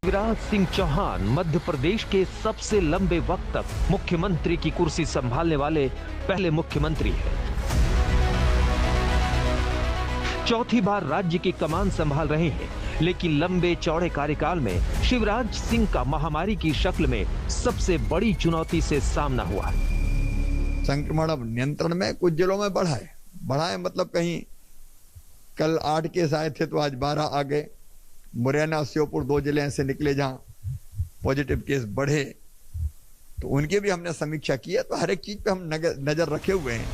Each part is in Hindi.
शिवराज सिंह चौहान मध्य प्रदेश के सबसे लंबे वक्त तक मुख्यमंत्री की कुर्सी संभालने वाले पहले मुख्यमंत्री हैं। चौथी बार राज्य की कमान संभाल रहे हैं, लेकिन लंबे चौड़े कार्यकाल में शिवराज सिंह का महामारी की शक्ल में सबसे बड़ी चुनौती से सामना हुआ। संक्रमण अब नियंत्रण में, कुछ जिलों में बढ़ा है मतलब कहीं कल 8 केस आए थे तो आज 12 आ गए। मुरैना, श्योपुर 2 जिले ऐसे निकले जहां पॉजिटिव केस बढ़े, तो उनकी भी हमने समीक्षा की है। तो हर एक चीज पे हम नजर रखे हुए हैं।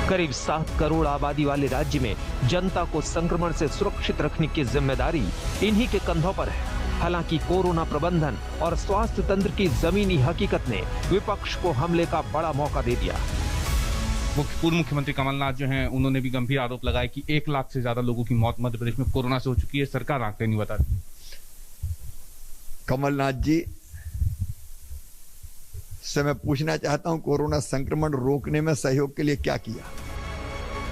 करीब 7 करोड़ आबादी वाले राज्य में जनता को संक्रमण से सुरक्षित रखने की जिम्मेदारी इन्हीं के कंधों पर है। हालांकि कोरोना प्रबंधन और स्वास्थ्य तंत्र की जमीनी हकीकत ने विपक्ष को हमले का बड़ा मौका दे दिया। पूर्व मुख्यमंत्री कमलनाथ जो हैं, उन्होंने भी गंभीर आरोप लगाए कि 1 लाख से ज्यादा लोगों की मौत मध्य प्रदेश में कोरोना से हो चुकी है। सरकार आंकड़े नहीं बता रही। कमलनाथ जी से मैं पूछना चाहता हूं, कोरोना संक्रमण रोकने में सहयोग के लिए क्या किया?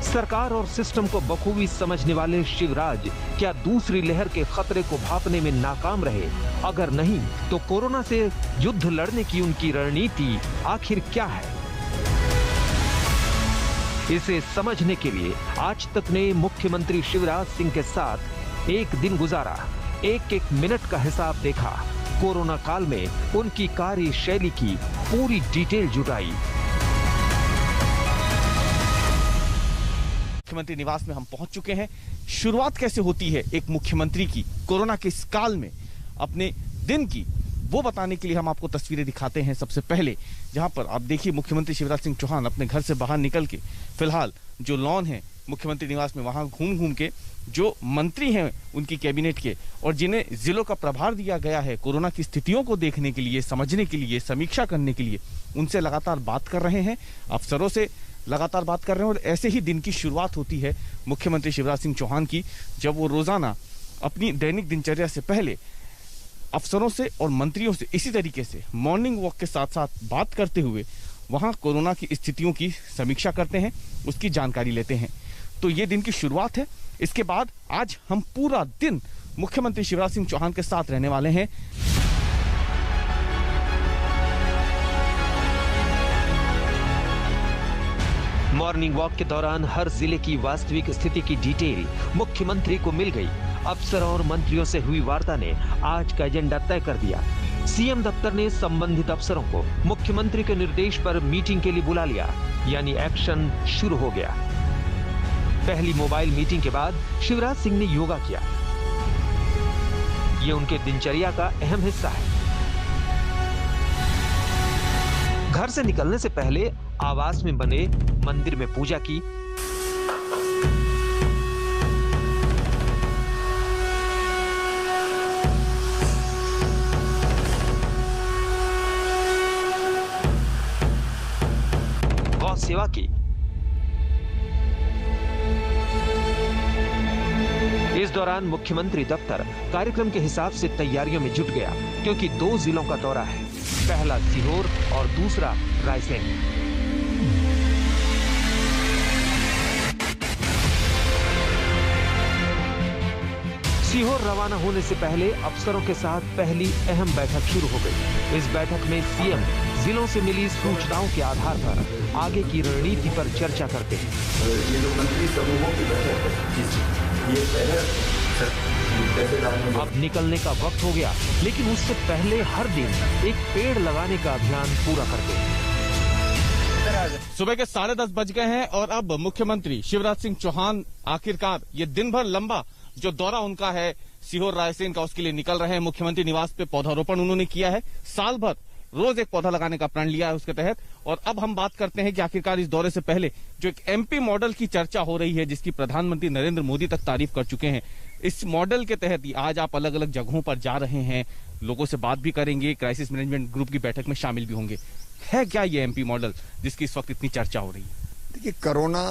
सरकार और सिस्टम को बखूबी समझने वाले शिवराज क्या दूसरी लहर के खतरे को भांपने में नाकाम रहे? अगर नहीं, तो कोरोना से युद्ध लड़ने की उनकी रणनीति आखिर क्या है? इसे समझने के लिए आज तक ने मुख्यमंत्री शिवराज सिंह के साथ एक दिन गुजारा, एक मिनट का हिसाब देखा, कोरोना काल में उनकी कार्यशैली की पूरी डिटेल जुटाई। मुख्यमंत्री निवास में हम पहुंच चुके हैं। शुरुआत कैसे होती है एक मुख्यमंत्री की कोरोना के इस काल में अपने दिन की, वो बताने के लिए हम आपको तस्वीरें दिखाते हैं। सबसे पहले जहां पर आप देखिए मुख्यमंत्री शिवराज सिंह चौहान अपने घर से बाहर निकल के फिलहाल जो लॉन है मुख्यमंत्री निवास में, वहां घूम के जो मंत्री हैं उनकी कैबिनेट के और जिन्हें जिलों का प्रभार दिया गया है कोरोना की स्थितियों को देखने के लिए, समझने के लिए, समीक्षा करने के लिए, उनसे लगातार बात कर रहे हैं, अफसरों से लगातार बात कर रहे हैं। और ऐसे ही दिन की शुरुआत होती है मुख्यमंत्री शिवराज सिंह चौहान की, जब वो रोजाना अपनी दैनिक दिनचर्या से पहले अफसरों से और मंत्रियों से इसी तरीके से मॉर्निंग वॉक के साथ साथ बात करते हुए वहां कोरोना की स्थितियों की समीक्षा करते हैं, उसकी जानकारी लेते हैं। तो ये दिन की शुरुआत है। इसके बाद आज हम पूरा दिन मुख्यमंत्री शिवराज सिंह चौहान के साथ रहने वाले हैं। मॉर्निंग वॉक के दौरान हर जिले की वास्तविक स्थिति की डिटेल मुख्यमंत्री को मिल गई। अफसरों और मंत्रियों से हुई वार्ता ने आज का एजेंडा तय कर दिया। सीएम दफ्तर ने संबंधित अफसरों को मुख्यमंत्री के निर्देश पर मीटिंग के लिए बुला लिया, यानी एक्शन शुरू हो गया। पहली मोबाइल मीटिंग के बाद शिवराज सिंह ने योगा किया। ये उनके दिनचर्या का अहम हिस्सा है। घर से निकलने से पहले आवास में बने मंदिर में पूजा की। गौ सेवा की। इस दौरान मुख्यमंत्री दफ्तर कार्यक्रम के हिसाब से तैयारियों में जुट गया, क्योंकि 2 जिलों का दौरा है, पहला सीहोर और दूसरा रायसेन। सीहोर रवाना होने से पहले अफसरों के साथ पहली अहम बैठक शुरू हो गई। इस बैठक में सीएम जिलों से मिली सूचनाओं के आधार पर आगे की रणनीति पर चर्चा करते हैं। ये जो मंत्री समूहों की बैठक है, ये पहले अब निकलने का वक्त हो गया, लेकिन उससे पहले हर दिन एक पेड़ लगाने का अभियान पूरा करते हैं। सुबह के 10:30 बज गए हैं और अब मुख्यमंत्री शिवराज सिंह चौहान आखिरकार ये दिन भर लंबा जो दौरा उनका है सीहोर रायसेन का, उसके लिए निकल रहे हैं। मुख्यमंत्री निवास पे पौधारोपण उन्होंने किया है, साल भर रोज एक पौधा लगाने का प्रण लिया है उसके तहत। और अब हम बात करते हैं कि आखिरकार इस दौरे से पहले जो एक एमपी मॉडल की चर्चा हो रही है, जिसकी प्रधानमंत्री नरेंद्र मोदी तक तारीफ कर चुके हैं, इस मॉडल के तहत ही आज आप अलग अलग जगहों पर जा रहे हैं, लोगों से बात भी करेंगे, क्राइसिस मैनेजमेंट ग्रुप की बैठक में शामिल भी होंगे। है क्या ये एमपी मॉडल जिसकी इस वक्त इतनी चर्चा हो रही है? देखिए, कोरोना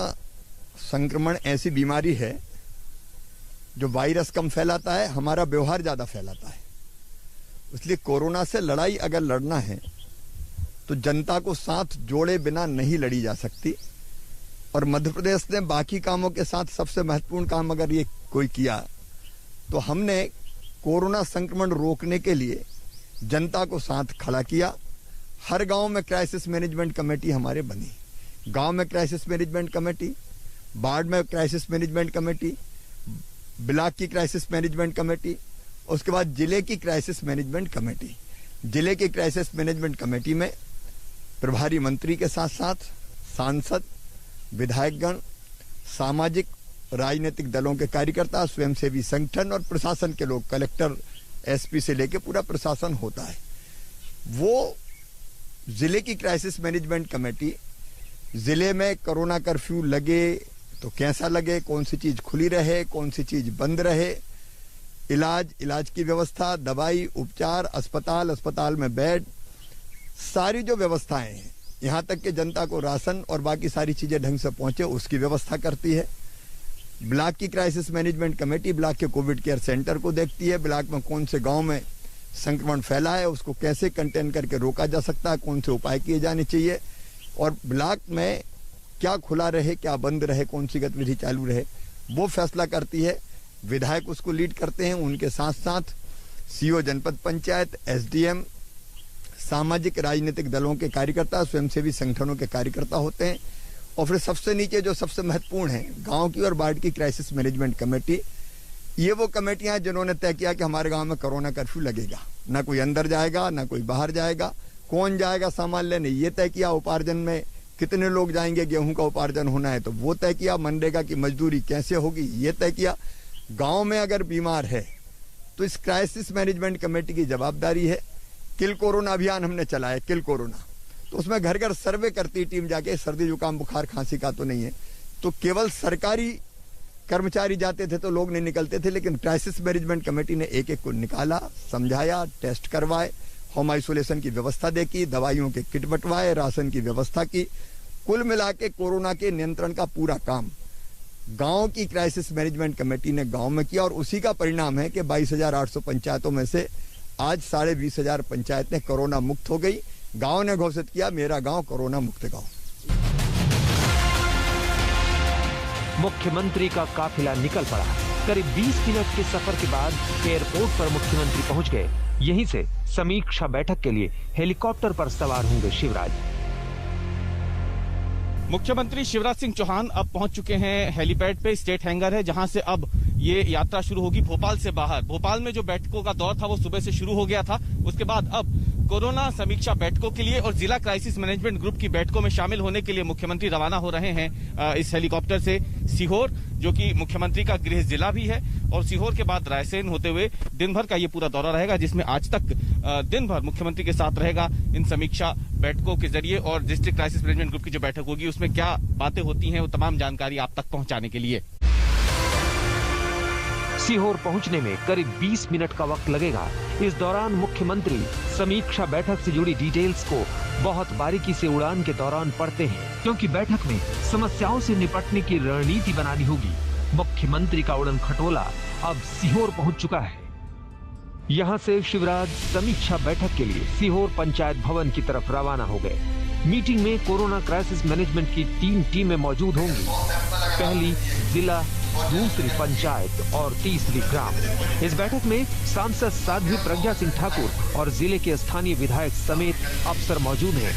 संक्रमण ऐसी बीमारी है जो वायरस कम फैलाता है, हमारा व्यवहार ज्यादा फैलाता है। इसलिए कोरोना से लड़ाई अगर लड़ना है तो जनता को साथ जोड़े बिना नहीं लड़ी जा सकती। और मध्य प्रदेश ने बाकी कामों के साथ सबसे महत्वपूर्ण काम अगर ये कोई किया तो हमने कोरोना संक्रमण रोकने के लिए जनता को साथ खड़ा किया। हर गांव में क्राइसिस मैनेजमेंट कमेटी हमारे बनी। गांव में क्राइसिस मैनेजमेंट कमेटी, बाढ़ में क्राइसिस मैनेजमेंट कमेटी, ब्लॉक की क्राइसिस मैनेजमेंट कमेटी, उसके बाद जिले की क्राइसिस मैनेजमेंट कमेटी। जिले की क्राइसिस मैनेजमेंट कमेटी में प्रभारी मंत्री के साथ साथ सांसद, विधायकगण, सामाजिक राजनीतिक दलों के कार्यकर्ता, स्वयंसेवी संगठन और प्रशासन के लोग, कलेक्टर, एसपी से लेकर पूरा प्रशासन होता है। वो जिले की क्राइसिस मैनेजमेंट कमेटी जिले में कोरोना कर्फ्यू लगे तो कैसा लगे, कौन सी चीज खुली रहे, कौन सी चीज बंद रहे, इलाज की व्यवस्था, दवाई, उपचार, अस्पताल में बेड, सारी जो व्यवस्थाएं हैं, यहाँ तक कि जनता को राशन और बाकी सारी चीजें ढंग से पहुंचे उसकी व्यवस्था करती है। ब्लॉक की क्राइसिस मैनेजमेंट कमेटी ब्लॉक के कोविड केयर सेंटर को देखती है। ब्लॉक में कौन से गांव में संक्रमण फैला है, उसको कैसे कंटेन करके रोका जा सकता है, कौन से उपाय किए जाने चाहिए, और ब्लॉक में क्या खुला रहे, क्या बंद रहे, कौन सी गतिविधि चालू रहे, वो फैसला करती है। विधायक उसको लीड करते हैं। उनके साथ साथ सीओ जनपद पंचायत, एसडीएम, सामाजिक राजनीतिक दलों के कार्यकर्ता, स्वयंसेवी संगठनों के कार्यकर्ता होते हैं। और फिर सबसे नीचे जो सबसे महत्वपूर्ण है, गांव की और बाढ़ की क्राइसिस मैनेजमेंट कमेटी। ये वो कमेटियां हैं जिन्होंने तय किया कि हमारे गांव में कोरोना कर्फ्यू लगेगा, ना कोई अंदर जाएगा ना कोई बाहर जाएगा, कौन जाएगा सामान लेने ये तय किया, उपार्जन में कितने लोग जाएंगे, गेहूं का उपार्जन होना है तो वो तय किया, मनरेगा की मजदूरी कैसे होगी ये तय किया। गांव में अगर बीमार है तो इस क्राइसिस मैनेजमेंट कमेटी की जवाबदारी है। किल कोरोना अभियान हमने चलाया, किल कोरोना, तो उसमें घर घर सर्वे करती टीम जाके, सर्दी जुकाम बुखार खांसी का तो नहीं है, तो केवल सरकारी कर्मचारी जाते थे तो लोग नहीं निकलते थे, लेकिन क्राइसिस मैनेजमेंट कमेटी ने एक एक को निकाला, समझाया, टेस्ट करवाए, होम आइसोलेशन की व्यवस्था देखी, दवाइयों के किट बंटवाए, राशन की व्यवस्था की। कुल मिला के कोरोना के नियंत्रण का पूरा काम गांव की क्राइसिस मैनेजमेंट कमेटी ने गांव में किया, और उसी का परिणाम है कि 22,800 पंचायतों में से आज 20,500 पंचायतें कोरोना मुक्त हो गई। गांव ने घोषित किया मेरा गांव कोरोना मुक्त गांव। मुख्यमंत्री का काफिला निकल पड़ा। करीब 20 मिनट के सफर के बाद एयरपोर्ट पर मुख्यमंत्री पहुंच गए। यहीं से समीक्षा बैठक के लिए हेलीकॉप्टर पर सवार होंगे शिवराज। मुख्यमंत्री शिवराज सिंह चौहान अब पहुंच चुके हैं हेलीपैड पे। स्टेट हैंगर है जहां से अब ये यात्रा शुरू होगी भोपाल से बाहर। भोपाल में जो बैठकों का दौर था वो सुबह से शुरू हो गया था। उसके बाद अब कोरोना समीक्षा बैठकों के लिए और जिला क्राइसिस मैनेजमेंट ग्रुप की बैठकों में शामिल होने के लिए मुख्यमंत्री रवाना हो रहे हैं इस हेलीकॉप्टर से सीहोर, जो कि मुख्यमंत्री का गृह जिला भी है। और सीहोर के बाद रायसेन होते हुए दिन भर का ये पूरा दौरा रहेगा, जिसमें आज तक दिन भर मुख्यमंत्री के साथ रहेगा इन समीक्षा बैठकों के जरिए। और डिस्ट्रिक्ट क्राइसिस मैनेजमेंट ग्रुप की जो बैठक होगी उसमें क्या बातें होती हैं वो तमाम जानकारी आप तक पहुंचाने के लिए। सीहोर पहुंचने में करीब 20 मिनट का वक्त लगेगा। इस दौरान मुख्यमंत्री समीक्षा बैठक से जुड़ी डिटेल्स को बहुत बारीकी से उड़ान के दौरान पढ़ते हैं, क्योंकि बैठक में समस्याओं से निपटने की रणनीति बनानी होगी। मुख्यमंत्री का उड़न खटोला अब सीहोर पहुंच चुका है। यहां से शिवराज समीक्षा बैठक के लिए सीहोर पंचायत भवन की तरफ रवाना हो गए। मीटिंग में कोरोना क्राइसिस मैनेजमेंट की 3 टीमें मौजूद होंगी। पहली जिला, दूसरी पंचायत और तीसरी ग्राम। इस बैठक में सांसद साध्वी प्रज्ञा सिंह ठाकुर और जिले के स्थानीय विधायक समेत अफसर मौजूद हैं।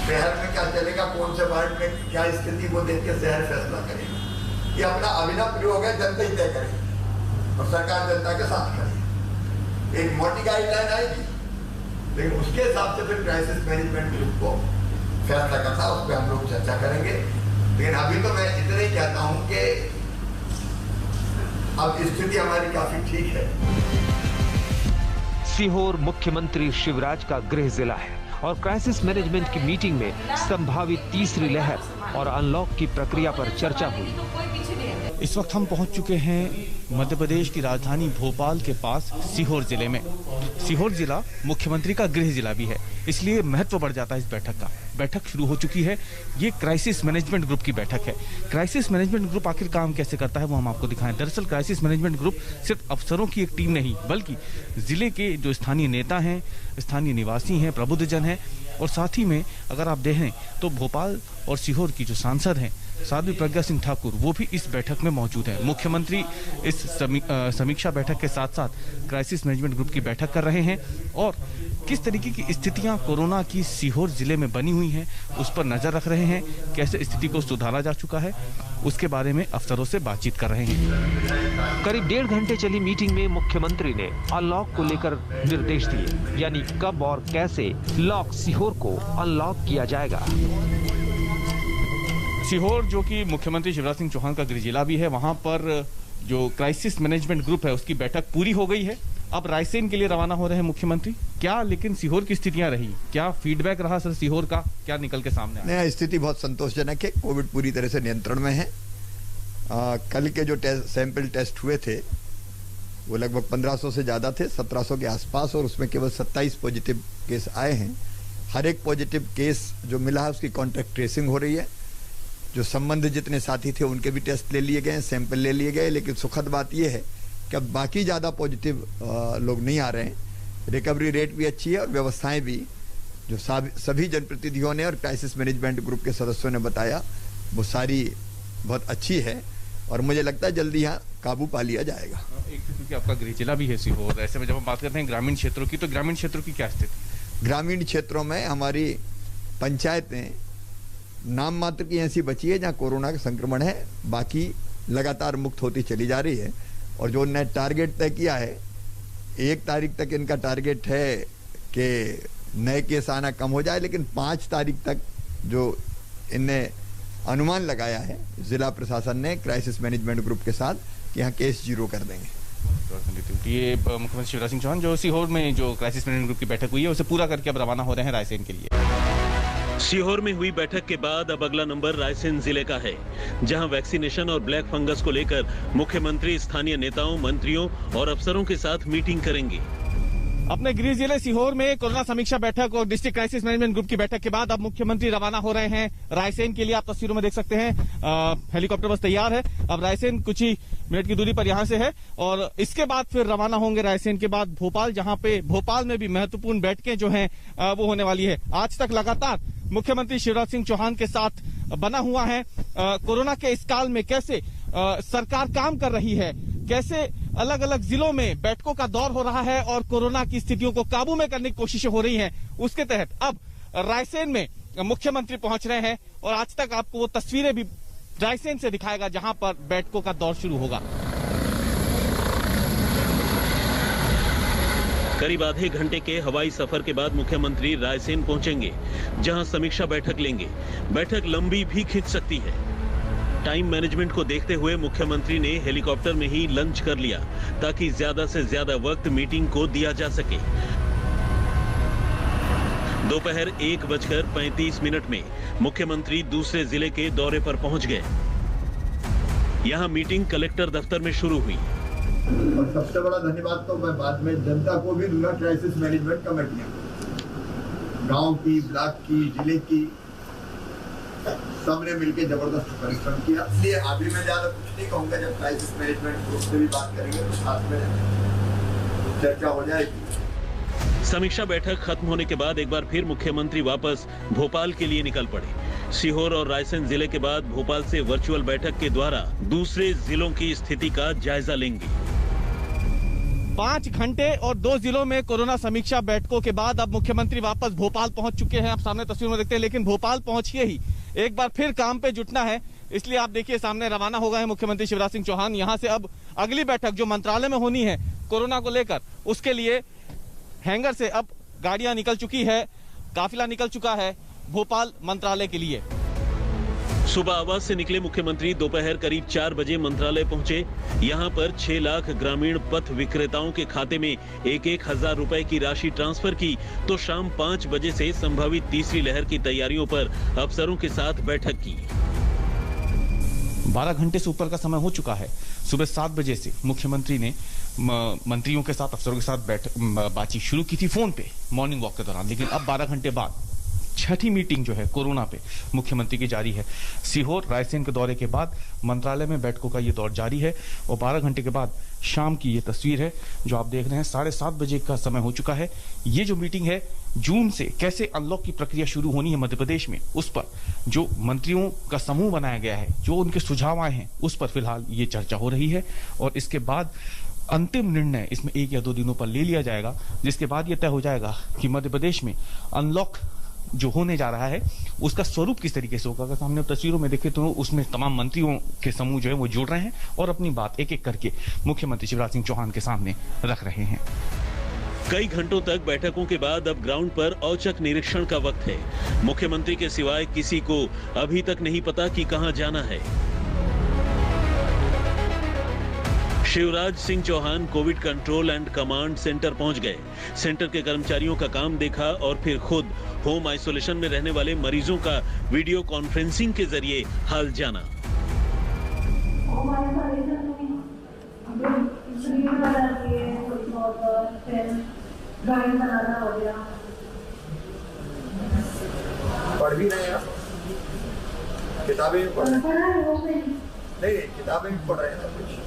शहर में क्या चलेगा, कौन से वार्ड में क्या स्थिति, वो देख के शहर फैसला करेगा। ये अपना अभिनव प्रयोग है, जनता ही तय करेगी और सरकार जनता के साथ करेगी। एक मोटी गाइडलाइन आएगी, लेकिन उसके हिसाब से फिर क्राइसिस मैनेजमेंट ग्रुप को फैसला करता है, उस पर हम लोग चर्चा करेंगे। लेकिन अभी तो मैं इतना ही कहता हूं कि अब स्थिति हमारी काफी ठीक है। सीहोर मुख्यमंत्री शिवराज का गृह जिला है और क्राइसिस मैनेजमेंट की मीटिंग में संभावित तीसरी लहर और अनलॉक की प्रक्रिया पर चर्चा हुई। इस वक्त हम पहुंच चुके हैं मध्य प्रदेश की राजधानी भोपाल के पास सीहोर जिले में। सीहोर जिला मुख्यमंत्री का गृह जिला भी है, इसलिए महत्व बढ़ जाता है इस बैठक का। बैठक शुरू हो चुकी है। ये क्राइसिस मैनेजमेंट ग्रुप की बैठक है। क्राइसिस मैनेजमेंट ग्रुप आखिर काम कैसे करता है वो हम आपको दिखाएं। दरअसल क्राइसिस मैनेजमेंट ग्रुप सिर्फ अफसरों की एक टीम नहीं, बल्कि जिले के जो स्थानीय नेता हैं, स्थानीय निवासी हैं, प्रबुद्धजन हैं, और साथ ही में अगर आप देखें तो भोपाल और सीहोर की जो सांसद हैं, साध्वी प्रज्ञा सिंह ठाकुर वो भी इस बैठक में मौजूद हैं। मुख्यमंत्री इस समीक्षा बैठक के साथ साथ क्राइसिस मैनेजमेंट ग्रुप की बैठक कर रहे हैं और किस तरीके की स्थितियां कोरोना की सीहोर जिले में बनी हुई हैं उस पर नजर रख रहे हैं। कैसे स्थिति को सुधारा जा चुका है उसके बारे में अफसरों से बातचीत कर रहे हैं। करीब 1.5 घंटे चली मीटिंग में मुख्यमंत्री ने अनलॉक को लेकर निर्देश दिए, यानी कब और कैसे लॉक सीहोर को अनलॉक किया जाएगा। सीहोर जो कि मुख्यमंत्री शिवराज सिंह चौहान का गृह जिला भी है, वहां पर जो क्राइसिस मैनेजमेंट ग्रुप है उसकी बैठक पूरी हो गई है। अब रायसेन के लिए रवाना हो रहे हैं मुख्यमंत्री। क्या लेकिन सीहोर की स्थितियां रही, क्या फीडबैक रहा सर सीहोर का, क्या निकल के सामने आया? स्थिति बहुत संतोषजनक है। कोविड पूरी तरह से नियंत्रण में है। कल के जो सैंपल टेस्ट हुए थे वो लगभग 1500 से ज्यादा थे, 1700 के आसपास, और उसमें केवल 27 पॉजिटिव केस आए हैं। हर एक पॉजिटिव केस जो मिला है उसकी कॉन्टैक्ट ट्रेसिंग हो रही है। जो संबंध जितने साथी थे उनके भी टेस्ट ले लिए गए, सैंपल ले लिए गए। लेकिन सुखद बात यह है कि अब बाकी ज्यादा पॉजिटिव लोग नहीं आ रहे हैं। रिकवरी रेट भी अच्छी है और व्यवस्थाएं भी जो सभी जनप्रतिनिधियों ने और क्राइसिस मैनेजमेंट ग्रुप के सदस्यों ने बताया वो सारी बहुत अच्छी है और मुझे लगता है जल्दी यहाँ काबू पा लिया जाएगा। एक तो क्योंकि आपका गृह जिला भी है सीहोर, ऐसे में जब हम बात करते हैं ग्रामीण क्षेत्रों की, तो ग्रामीण क्षेत्रों की क्या स्थिति? ग्रामीण क्षेत्रों में हमारी पंचायतें नाम मात्र की ऐसी बची है जहाँ कोरोना का संक्रमण है, बाकी लगातार मुक्त होती चली जा रही है। और जो उन्होंने टारगेट तय किया है, 1 तारीख तक इनका टारगेट है कि नए केस आना कम हो जाए, लेकिन 5 तारीख तक जो इनने अनुमान लगाया है जिला प्रशासन ने क्राइसिस मैनेजमेंट ग्रुप के साथ कि यहाँ केस 0 कर देंगे। ये मुख्यमंत्री शिवराज सिंह चौहान जो सीहोर में जो क्राइसिस मैनेजमेंट ग्रुप की बैठक हुई है उसे पूरा करके अब रवाना हो रहे हैं रायसेन के लिए। सीहोर में हुई बैठक के बाद अब अगला नंबर रायसेन जिले का है, जहां वैक्सीनेशन और ब्लैक फंगस को लेकर मुख्यमंत्री स्थानीय नेताओं, मंत्रियों और अफसरों के साथ मीटिंग करेंगे। अपने गृह जिले सीहोर में कोरोना समीक्षा बैठक और डिस्ट्रिक्ट क्राइसिस मैनेजमेंट ग्रुप की बैठक के बाद अब मुख्यमंत्री रवाना हो रहे हैं रायसेन के लिए। आप तस्वीरों में देख सकते हैं हेलीकॉप्टर बस तैयार है। अब रायसेन कुछ ही मिनट की दूरी पर यहां से है और इसके बाद फिर रवाना होंगे रायसेन के बाद भोपाल, जहां पे भोपाल में भी महत्वपूर्ण बैठकें जो हैं वो होने वाली है। आज तक लगातार मुख्यमंत्री शिवराज सिंह चौहान के साथ बना हुआ है। कोरोना के इस काल में कैसे सरकार काम कर रही है, कैसे अलग अलग जिलों में बैठकों का दौर हो रहा है और कोरोना की स्थितियों को काबू में करने की कोशिशें हो रही हैं, उसके तहत अब रायसेन में मुख्यमंत्री पहुंच रहे हैं और आज तक आपको वो तस्वीरें भी रायसेन से दिखाएगा जहां पर बैठकों का दौर शुरू होगा। करीब आधे घंटे के हवाई सफर के बाद मुख्यमंत्री रायसेन पहुंचेंगे, जहां समीक्षा बैठक लेंगे। बैठक लंबी भी खिंच सकती है। टाइम मैनेजमेंट को देखते हुए मुख्यमंत्री ने हेलीकॉप्टर में ही लंच कर लिया ताकि ज्यादा से ज्यादा वक्त मीटिंग को दिया जा सके। दोपहर 1:35 में मुख्यमंत्री दूसरे जिले के दौरे पर पहुंच गए। यहां मीटिंग कलेक्टर दफ्तर में शुरू हुई। और सबसे बड़ा धन्यवाद तो मैं बाद में जनता को भी दूंगा, क्राइसिस मैनेजमेंट कमेटियां, गांव की, ब्लॉक की, जिले की, सबने मिलकर जबरदस्त परिश्रम किया। इसलिए अभी मैं ज्यादा कुछ नहीं कहूंगा, जब क्राइसिस मैनेजमेंट ग्रुप से भी बात करेंगे तो साथ में चर्चा हो जाएगी। समीक्षा बैठक खत्म होने के बाद एक बार फिर मुख्यमंत्री वापस भोपाल के लिए निकल पड़े। सीहोर और रायसेन जिले के बाद भोपाल से वर्चुअल बैठक के द्वारा दूसरे जिलों की स्थिति का जायजा लेंगे। 5 घंटे और 2 जिलों में कोरोना समीक्षा बैठकों के बाद अब मुख्यमंत्री वापस भोपाल पहुंच चुके हैं। आप सामने तस्वीर में देखते हैं, लेकिन भोपाल पहुंचिए ही एक बार फिर काम पे जुटना है, इसलिए आप देखिए सामने रवाना हो गए हैं मुख्यमंत्री शिवराज सिंह चौहान। यहां से अब अगली बैठक जो मंत्रालय में होनी है कोरोना को लेकर, उसके लिए हैंगर से अब गाड़ियां निकल चुकी है, काफिला निकल चुका है भोपाल मंत्रालय के लिए। सुबह आवास से निकले मुख्यमंत्री दोपहर करीब 4 बजे मंत्रालय पहुंचे। यहां पर 6 लाख ग्रामीण पथ विक्रेताओं के खाते में 1-1 हजार रुपए की राशि ट्रांसफर की, तो शाम 5 बजे से संभावित तीसरी लहर की तैयारियों पर अफसरों के साथ बैठक की। 12 घंटे से ऊपर का समय हो चुका है। सुबह 7 बजे से मुख्यमंत्री ने मंत्रियों के साथ, अफसरों के साथ बातचीत शुरू की थी फोन पे मॉर्निंग वॉक के दौरान, लेकिन अब 12 घंटे बाद छठी मीटिंग जो है कोरोना पे मुख्यमंत्री की जारी है। सीहोर रायसेन के दौरे के बाद मंत्रालय में बैठकों का ये दौर जारी है और 12 घंटे के बाद शाम की ये तस्वीर है जो आप देख रहे हैं। 7:30 बजे का समय हो चुका है। ये जो मीटिंग है जून से कैसे अनलॉक की प्रक्रिया शुरू होनी है मध्य प्रदेश में, उस पर जो मंत्रियों का समूह बनाया गया है, जो उनके सुझाव आए हैं, उस पर फिलहाल ये चर्चा हो रही है और इसके बाद अंतिम निर्णय इसमें 1 या 2 दिनों पर ले लिया जाएगा, जिसके बाद यह तय हो जाएगा कि मध्य प्रदेश में अनलॉक जो होने जा रहा है उसका स्वरूप किस तरीके से होगा। अगर सामने तस्वीरों में देखें तो उसमें तमाम मंत्रियों के समूह जो है वो जुड़ रहे हैं और अपनी बात एक एक करके मुख्यमंत्री शिवराज सिंह चौहान के सामने रख रहे हैं। कई घंटों तक बैठकों के बाद अब ग्राउंड पर औचक निरीक्षण का वक्त है। मुख्यमंत्री के सिवाय किसी को अभी तक नहीं पता कि कहां जाना है। Shivraj Singh Chouhan covid control and command centre पहुंच गए। सेंटर के कर्मचारियों का काम देखा और फिर खुद होम आइसोलेशन में रहने वाले मरीजों का वीडियो कॉन्फ्रेंसिंग के जरिए हाल जाना। पढ़ भी रहे हैं, किताबें भी पढ़ रहे हैं। नहीं, किताबें भी पढ़ रहे हैं।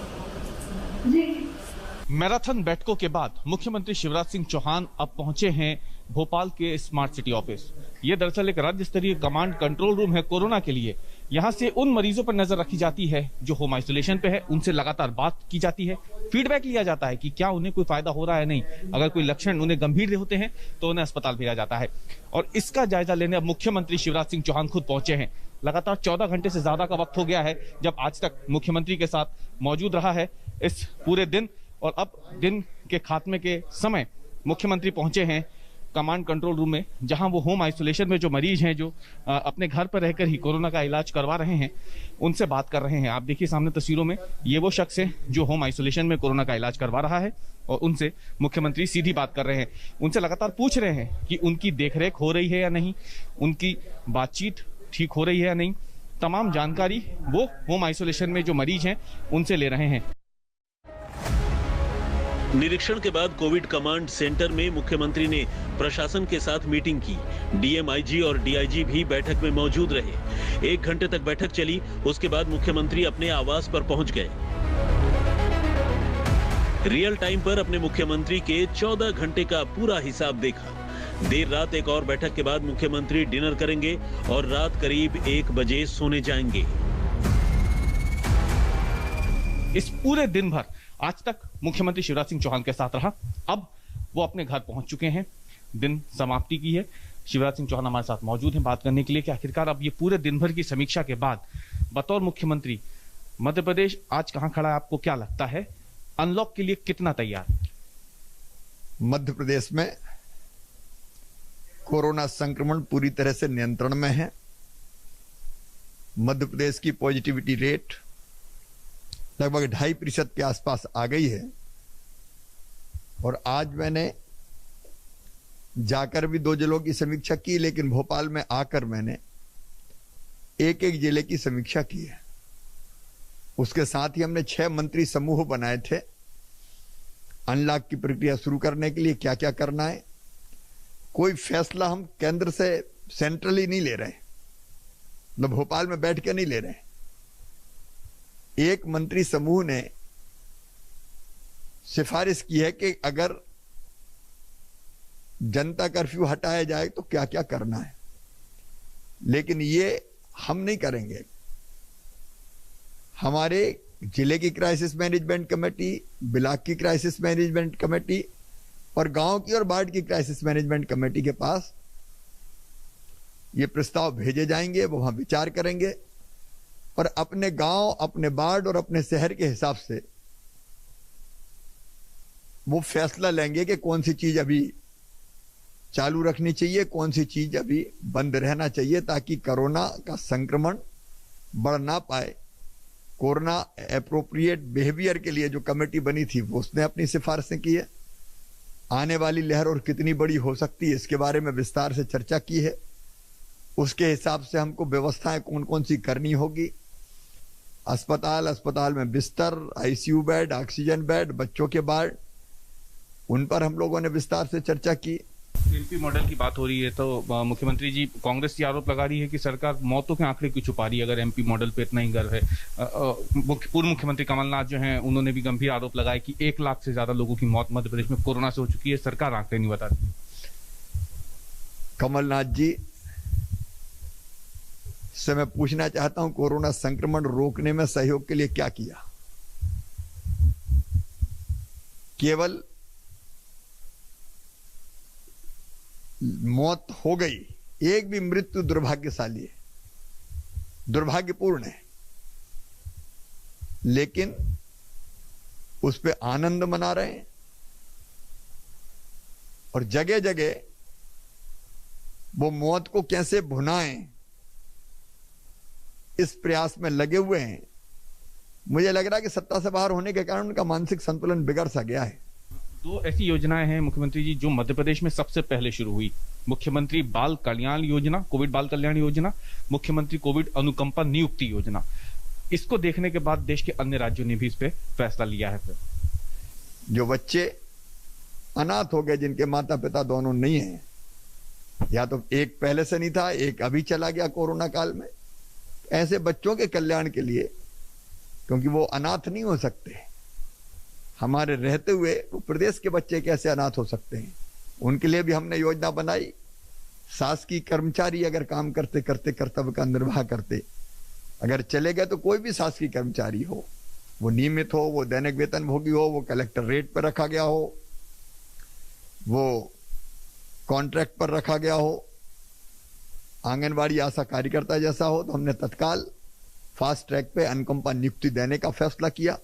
मैराथन बैठकों के बाद मुख्यमंत्री शिवराज सिंह चौहान अब पहुंचे हैं भोपाल के स्मार्ट सिटी ऑफिस। ये दरअसल एक राज्य स्तरीय कमांड कंट्रोल रूम है कोरोना के लिए। यहाँ से उन मरीजों पर नजर रखी जाती है जो होम आइसोलेशन पे है, उनसे लगातार बात की जाती है, फीडबैक लिया जाता है कि क्या उन्हें कोई फायदा हो रहा है नहीं। अगर कोई लक्षण उन्हें गंभीर होते हैं तो उन्हें अस्पताल भेजा जाता है और इसका जायजा लेने अब मुख्यमंत्री शिवराज सिंह चौहान खुद पहुंचे हैं। लगातार 14 घंटे से ज्यादा का वक्त हो गया है जब आज तक मुख्यमंत्री के साथ मौजूद रहा है इस पूरे दिन, और अब दिन के खात्मे के समय मुख्यमंत्री पहुंचे हैं कमांड कंट्रोल रूम में, जहां वो होम आइसोलेशन में जो मरीज हैं जो अपने घर पर रहकर ही कोरोना का इलाज करवा रहे हैं उनसे बात कर रहे हैं। आप देखिए सामने तस्वीरों में ये वो शख्स है जो होम आइसोलेशन में कोरोना का इलाज करवा रहा है और उनसे मुख्यमंत्री सीधी बात कर रहे हैं। उनसे लगातार पूछ रहे हैं कि उनकी देखरेख हो रही है या नहीं, उनकी बातचीत ठीक हो रही है या नहीं। तमाम जानकारी वो होम आइसोलेशन में जो मरीज हैं उनसे ले रहे हैं। निरीक्षण के बाद कोविड कमांड सेंटर में मुख्यमंत्री ने प्रशासन के साथ मीटिंग की। डीएम, आईजी और डीआईजी भी बैठक में मौजूद रहे। 1 घंटे तक बैठक चली। उसके बाद मुख्यमंत्री अपने आवास पर पहुंच गए। रियल टाइम पर अपने मुख्यमंत्री के 14 घंटे का पूरा हिसाब देखा। देर रात एक और बैठक के बाद मुख्यमंत्री डिनर करेंगे और रात करीब 1 बजे सोने जाएंगे। इस पूरे दिन भर आज तक मुख्यमंत्री शिवराज सिंह चौहान के साथ रहा। अब वो अपने घर पहुंच चुके हैं, दिन समाप्ति की है। शिवराज सिंह चौहान हमारे साथ मौजूद हैं बात करने के लिए कि आखिरकार अब ये पूरे दिन भर की समीक्षा के बाद बतौर मुख्यमंत्री मध्य प्रदेश आज कहां खड़ा है, आपको क्या लगता है, अनलॉक के लिए कितना तैयार? मध्य प्रदेश में कोरोना संक्रमण पूरी तरह से नियंत्रण में है। मध्य प्रदेश की पॉजिटिविटी रेट लगभग 2.5% के आसपास आ गई है और आज मैंने जाकर भी 2 जिलों की समीक्षा की, लेकिन भोपाल में आकर मैंने एक जिले की समीक्षा की है। उसके साथ ही हमने 6 मंत्री समूह बनाए थे अनलॉक की प्रक्रिया शुरू करने के लिए क्या क्या करना है। कोई फैसला हम केंद्र से सेंट्रली नहीं ले रहे, मतलब भोपाल में बैठ के नहीं ले रहे। एक मंत्री समूह ने सिफारिश की है कि अगर जनता कर्फ्यू हटाया जाए तो क्या क्या करना है, लेकिन ये हम नहीं करेंगे। हमारे जिले की क्राइसिस मैनेजमेंट कमेटी, ब्लॉक की क्राइसिस मैनेजमेंट कमेटी और गांव की और वार्ड की क्राइसिस मैनेजमेंट कमेटी के पास ये प्रस्ताव भेजे जाएंगे। वो वहां विचार करेंगे और अपने गांव, अपने वार्ड और अपने शहर के हिसाब से वो फैसला लेंगे कि कौन सी चीज अभी चालू रखनी चाहिए, कौन सी चीज अभी बंद रहना चाहिए, ताकि कोरोना का संक्रमण बढ़ ना पाए। कोरोना एप्रोप्रिएट बिहेवियर के लिए जो कमेटी बनी थी वो उसने अपनी सिफारिशें की है। आने वाली लहर और कितनी बड़ी हो सकती है इसके बारे में विस्तार से चर्चा की है। उसके हिसाब से हमको व्यवस्थाएं कौन कौन सी करनी होगी। अस्पताल में बिस्तर, आईसीयू बेड, ऑक्सीजन बेड, बच्चों के वार्ड, उन पर हम लोगों ने विस्तार से चर्चा की। एमपी मॉडल की बात हो रही है तो मुख्यमंत्री जी कांग्रेस ये आरोप लगा रही है कि सरकार मौतों के आंकड़े क्यों छुपा रही है अगर एमपी मॉडल पे इतना ही गर्व है। पूर्व मुख्यमंत्री कमलनाथ जो हैं उन्होंने भी गंभीर आरोप लगाया कि 1 लाख से ज्यादा लोगों की मौत मध्य प्रदेश में कोरोना से हो चुकी है, सरकार आंकड़े नहीं बता रही। कमलनाथ जी से मैं पूछना चाहता हूं, कोरोना संक्रमण रोकने में सहयोग के लिए क्या किया? केवल मौत हो गई, एक भी मृत्यु दुर्भाग्यशाली है, दुर्भाग्यपूर्ण है, लेकिन उस पे आनंद मना रहे हैं और जगह जगह वो मौत को कैसे भुनाएं इस प्रयास में लगे हुए हैं। मुझे लग रहा है कि सत्ता से बाहर होने के कारण उनका मानसिक संतुलन बिगड़ सा गया है। 2 ऐसी योजनाएं हैं मुख्यमंत्री जी जो मध्य प्रदेश में सबसे पहले शुरू हुई, मुख्यमंत्री बाल कल्याण योजना, कोविड बाल कल्याण योजना, मुख्यमंत्री कोविड अनुकंपा नियुक्ति योजना। इसको देखने के बाद देश के अन्य राज्यों ने भी इस पे फैसला लिया है। फिर जो बच्चे अनाथ हो गए, जिनके माता पिता दोनों नहीं हैं, या तो एक पहले से नहीं था, एक अभी चला गया कोरोना काल में, ऐसे बच्चों के कल्याण के लिए, क्योंकि वो अनाथ नहीं हो सकते, हमारे रहते हुए वो प्रदेश के बच्चे कैसे अनाथ हो सकते हैं, उनके लिए भी हमने योजना बनाई। शासकीय कर्मचारी अगर काम करते करते कर्तव्य का निर्वाह करते अगर चले गए, तो कोई भी शासकीय कर्मचारी हो, वो नियमित हो, वो दैनिक वेतन भोगी हो, वो कलेक्टर रेट पर रखा गया हो, वो कॉन्ट्रैक्ट पर रखा गया हो, आंगनबाड़ी आशा कार्यकर्ता जैसा हो, तो हमने तत्काल फास्ट ट्रैक पे अनुकंपा नियुक्ति देने का फैसला किया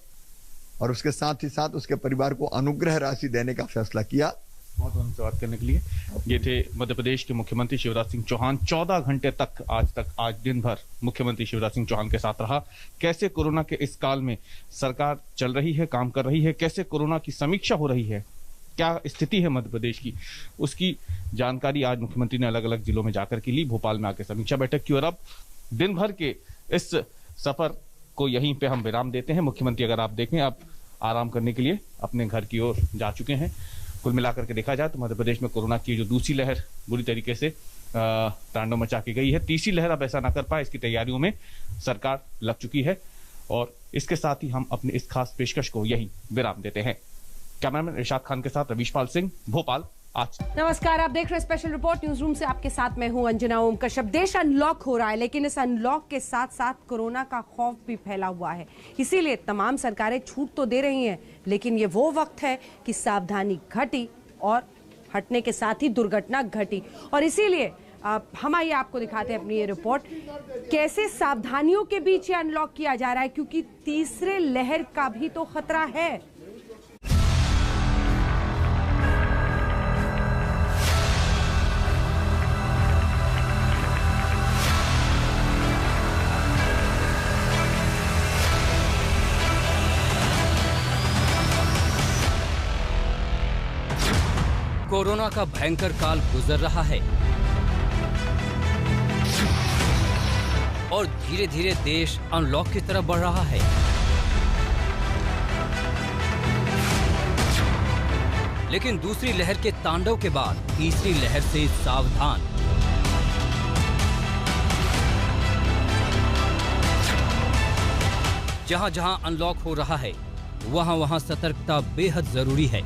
और उसके साथ ही साथ उसके परिवार को अनुग्रह राशि देने का फैसला किया। बहुत बहुत बात करने के लिए ये थे मध्य प्रदेश के मुख्यमंत्री शिवराज सिंह चौहान। 14 घंटे तक आज दिन भर मुख्यमंत्री शिवराज सिंह चौहान के साथ रहा। कैसे कोरोना के इस काल में सरकार चल रही है, काम कर रही है, कैसे कोरोना की समीक्षा हो रही है, क्या स्थिति है मध्य प्रदेश की, उसकी जानकारी आज मुख्यमंत्री ने अलग अलग जिलों में जाकर के ली, भोपाल में आकर समीक्षा बैठक की। और अब दिन भर के इस सफर को यहीं पे हम विराम देते हैं। मुख्यमंत्री अगर आप देखें अब आराम करने के लिए अपने घर की ओर जा चुके हैं। कुल मिलाकर के देखा जाए तो मध्य प्रदेश में कोरोना की जो दूसरी लहर बुरी तरीके से तांडव मचा के गई है, तीसरी लहर अब ऐसा ना कर पाए, इसकी तैयारियों में सरकार लग चुकी है। और इसके साथ ही हम अपने इस खास पेशकश को यहीं विराम देते हैं। कैमरामैन इरशाद खान के साथ रवीशपाल सिंह, भोपाल आज। नमस्कार, आप देख रहे हैं स्पेशल रिपोर्ट न्यूज रूम से, आपके साथ मैं हूं अंजना ओम कश्यप। देश अनलॉक हो रहा है, लेकिन इस अनलॉक के साथ साथ कोरोना का खौफ भी फैला हुआ है। इसीलिए तमाम सरकारें छूट तो दे रही हैं, लेकिन ये वो वक्त है कि सावधानी घटी और हटने के साथ ही दुर्घटना घटी। और इसीलिए हम आइए आपको दिखाते हैं अपनी ये रिपोर्ट, कैसे सावधानियों के बीच ये अनलॉक किया जा रहा है, क्योंकि तीसरे लहर का भी तो खतरा है। कोरोना का भयंकर काल गुजर रहा है और धीरे धीरे देश अनलॉक की तरफ बढ़ रहा है। लेकिन दूसरी लहर के तांडव के बाद तीसरी लहर से सावधान। जहां जहां अनलॉक हो रहा है, वहां वहां सतर्कता बेहद जरूरी है।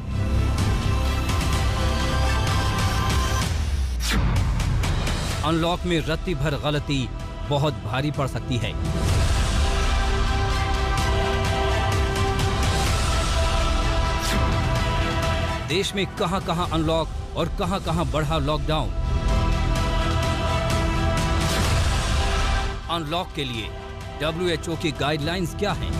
अनलॉक में रत्ती भर गलती बहुत भारी पड़ सकती है। देश में कहां-कहां अनलॉक और कहां-कहां बढ़ा लॉकडाउन। अनलॉक के लिए WHO की गाइडलाइंस क्या हैं?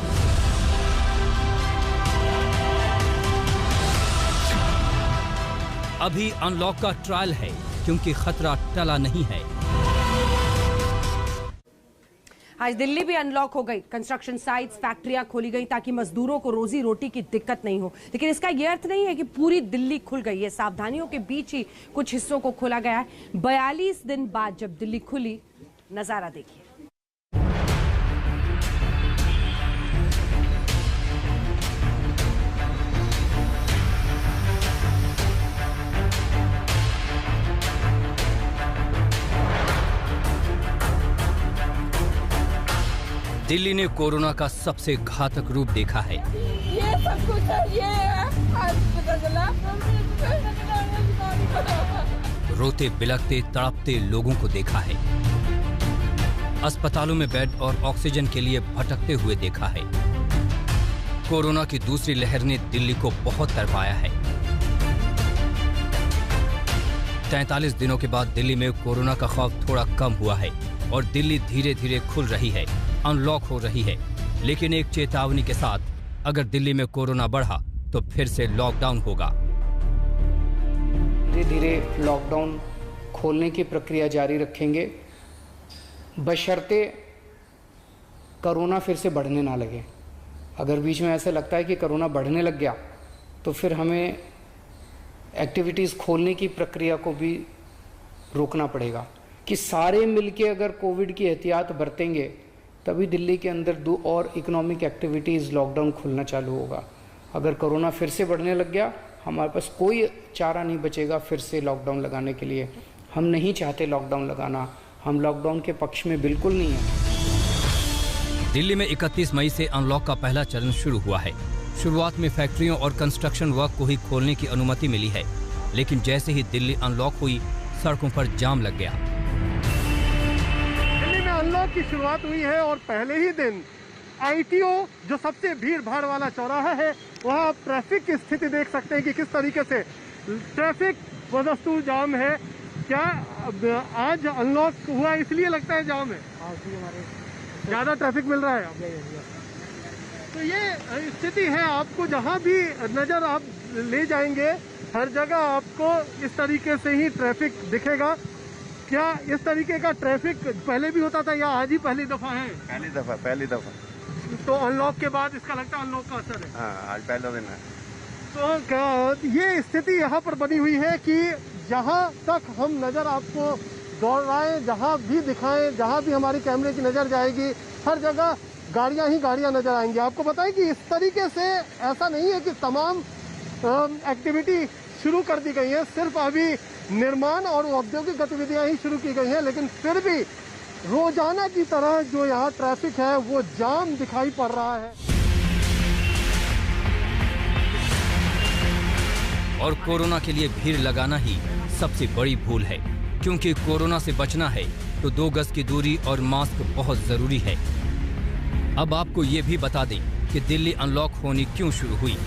अभी अनलॉक का ट्रायल है, क्योंकि खतरा टला नहीं है। आज दिल्ली भी अनलॉक हो गई। कंस्ट्रक्शन साइट्स, फैक्ट्रियां खोली गई ताकि मजदूरों को रोजी रोटी की दिक्कत नहीं हो। लेकिन इसका यह अर्थ नहीं है कि पूरी दिल्ली खुल गई है। सावधानियों के बीच ही कुछ हिस्सों को खोला गया है। 42 दिन बाद जब दिल्ली खुली, नजारा देखिए। दिल्ली ने कोरोना का सबसे घातक रूप देखा है। ये सब कुछ है, ये आज पता चला। रोते बिलखते तड़पते लोगों को देखा है। अस्पतालों में बेड और ऑक्सीजन के लिए भटकते हुए देखा है। कोरोना की दूसरी लहर ने दिल्ली को बहुत तड़पाया है। 43 दिनों के बाद दिल्ली में कोरोना का खौफ थोड़ा कम हुआ है और दिल्ली धीरे धीरे खुल रही है, अनलॉक हो रही है। लेकिन एक चेतावनी के साथ, अगर दिल्ली में कोरोना बढ़ा तो फिर से लॉकडाउन होगा। धीरे धीरे लॉकडाउन खोलने की प्रक्रिया जारी रखेंगे, बशर्ते कोरोना फिर से बढ़ने ना लगे। अगर बीच में ऐसा लगता है कि कोरोना बढ़ने लग गया तो फिर हमें एक्टिविटीज़ खोलने की प्रक्रिया को भी रोकना पड़ेगा कि सारे मिलके अगर कोविड की एहतियात बरतेंगे तभी दिल्ली के अंदर 2 और इकोनॉमिक एक्टिविटीज़ लॉकडाउन खुलना चालू होगा। अगर कोरोना फिर से बढ़ने लग गया, हमारे पास कोई चारा नहीं बचेगा फिर से लॉकडाउन लगाने के लिए। हम नहीं चाहते लॉकडाउन लगाना, हम लॉकडाउन के पक्ष में बिल्कुल नहीं हैं। दिल्ली में 31 मई से अनलॉक का पहला चरण शुरू हुआ है। शुरुआत में फैक्ट्रियों और कंस्ट्रक्शन वर्क को ही खोलने की अनुमति मिली है, लेकिन जैसे ही दिल्ली अनलॉक हुई, सड़कों पर जाम लग गया। दिल्ली में अनलॉक की शुरुआत हुई है और पहले ही दिन आईटीओ, जो सबसे भीड़ भाड़ वाला चौराहा है, वहाँ आप ट्रैफिक की स्थिति देख सकते हैं कि किस तरीके से ट्रैफिक वस्तु जाम है। क्या आज अनलॉक हुआ इसलिए लगता है जाम है? ज़्यादा ट्रैफिक मिल रहा है। तो ये स्थिति है, आपको जहाँ भी नज़र आप ले जाएंगे हर जगह आपको इस तरीके से ही ट्रैफिक दिखेगा। क्या इस तरीके का ट्रैफिक पहले भी होता था या आज ही पहली दफ़ा है? पहली दफ़ा। तो अनलॉक के बाद इसका लगता है अनलॉक का असर है। हाँ, आज पहला दिन है। तो क्या ये स्थिति यहाँ पर बनी हुई है कि जहाँ तक हम नज़र आपको दौड़ाएं, जहाँ भी दिखाएं, जहाँ भी हमारी कैमरे की नज़र जाएगी, हर जगह गाड़ियाँ ही गाड़ियाँ नज़र आएंगी। आपको बताएं कि इस तरीके से ऐसा नहीं है कि तमाम एक्टिविटी शुरू कर दी गई है, सिर्फ अभी निर्माण और औद्योगिक गतिविधियाँ ही शुरू की गई हैं, लेकिन फिर भी रोजाना की तरह जो यहाँ ट्रैफिक है वो जाम दिखाई पड़ रहा है। और कोरोना के लिए भीड़ लगाना ही सबसे बड़ी भूल है, क्योंकि कोरोना से बचना है तो 2 गज की दूरी और मास्क बहुत जरूरी है। अब आपको ये भी बता दें कि दिल्ली अनलॉक होनी क्यों शुरू हुई,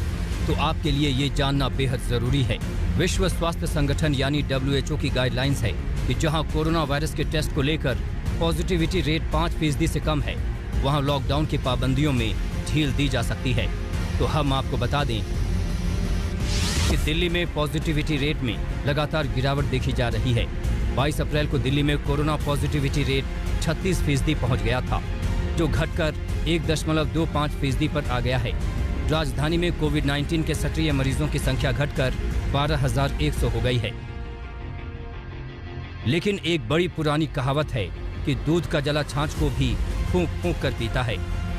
तो आपके लिए ये जानना बेहद जरूरी है। विश्व स्वास्थ्य संगठन यानी WHO की गाइडलाइंस है कि जहां कोरोना वायरस के टेस्ट को लेकर पॉजिटिविटी रेट 5% से कम है, वहां लॉकडाउन की पाबंदियों में ढील दी जा सकती है। तो हम आपको बता दें कि दिल्ली में पॉजिटिविटी रेट में लगातार गिरावट देखी जा रही है। 22 अप्रैल को दिल्ली में कोरोना पॉजिटिविटी रेट 36% पहुंच गया था, जो घटकर 1.25% पर आ गया है। राजधानी में कोविड-19 के सक्रिय मरीजों की संख्या घटकर 12,100 हो गई है। लेकिन एक बड़ी पुरानी कहावत है कि दूध का जला छाछ को भी फूंक फूंक कर पीता है।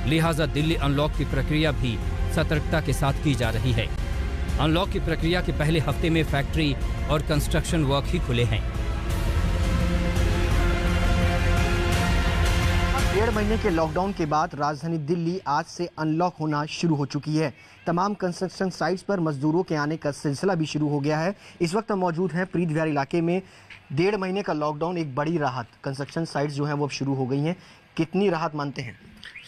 लिहाजा दिल्ली अनलॉक की प्रक्रिया भी सतर्कता के साथ की जा रही है। अनलॉक की प्रक्रिया के पहले हफ्ते में फैक्ट्री और कंस्ट्रक्शन वर्क ही खुले हैं। 1.5 महीने के लॉकडाउन के बाद राजधानी दिल्ली आज से अनलॉक होना शुरू हो चुकी है। तमाम कंस्ट्रक्शन साइट्स पर मजदूरों के आने का सिलसिला भी शुरू हो गया है। इस वक्त हम मौजूद हैं प्रीत विहार इलाके में। 1.5 महीने का लॉकडाउन एक बड़ी राहत, कंस्ट्रक्शन साइट्स जो हैं वो अब शुरू हो गई हैं। कितनी राहत मानते हैं?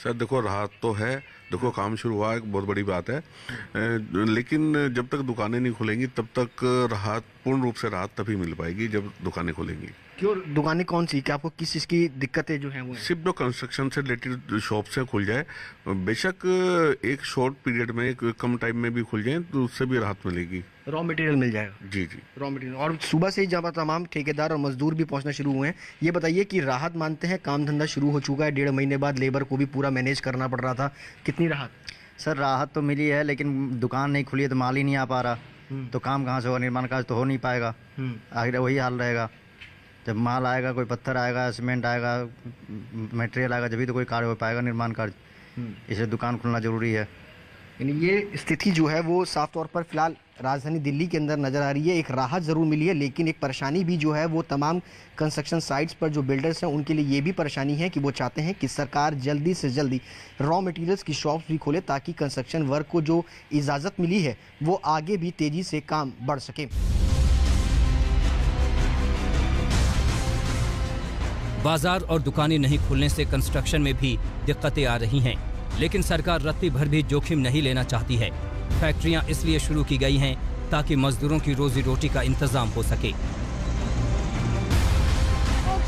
सर देखो, राहत तो है, देखो काम शुरू हुआ है, बहुत बड़ी बात है, लेकिन जब तक दुकानें नहीं खुलेंगी तब तक राहत, पूर्ण रूप से राहत तभी मिल पाएगी जब दुकानें खुलेंगी। क्यों? दुकानें कौन सी? क्या आपको किस चीज़ की दिक्कतें जो हैं वो? सिर्फ जो कंस्ट्रक्शन से रिलेटेड शॉप से खुल जाए, बेशक एक शॉर्ट पीरियड में, एक कम टाइम में भी खुल जाए तो उससे भी राहत मिलेगी। रॉ मटेरियल मिल जाएगा? जी जी, रॉ मटेरियल। और सुबह से ही जब तमाम ठेकेदार और मजदूर भी पहुंचना शुरू हुए हैं, ये बताइए कि राहत मानते हैं? काम धंधा शुरू हो चुका है, 1.5 महीने बाद लेबर को भी पूरा मैनेज करना पड़ रहा था, कितनी राहत? सर राहत तो मिली है, लेकिन दुकान नहीं खुली है तो माल ही नहीं आ पा रहा, तो काम कहाँ से होगा? निर्माण कार्य तो हो नहीं पाएगा, आगे वही हाल रहेगा। जब माल आएगा, कोई पत्थर आएगा, सीमेंट आएगा, मटेरियल आएगा, जब भी तो कोई कार्य हो पाएगा निर्माण कार्य। इसे दुकान खुलना जरूरी है। यानी ये स्थिति जो है वो साफ तौर पर फिलहाल राजधानी दिल्ली के अंदर नजर आ रही है। एक राहत जरूर मिली है, लेकिन एक परेशानी भी जो है वो तमाम कंस्ट्रक्शन साइट्स पर जो बिल्डर्स हैं उनके लिए ये भी परेशानी है कि वो चाहते हैं कि सरकार जल्दी से जल्दी रॉ मटेरियल्स की शॉप्स भी खोले ताकि कंस्ट्रक्शन वर्क को जो इजाज़त मिली है वो आगे भी तेजी से काम बढ़ सके। बाजार और दुकानें नहीं खुलने से कंस्ट्रक्शन में भी दिक्कतें आ रही हैं, लेकिन सरकार रत्ती भर भी जोखिम नहीं लेना चाहती है। फैक्ट्रियां इसलिए शुरू की गई हैं ताकि मजदूरों की रोजी रोटी का इंतजाम हो सके।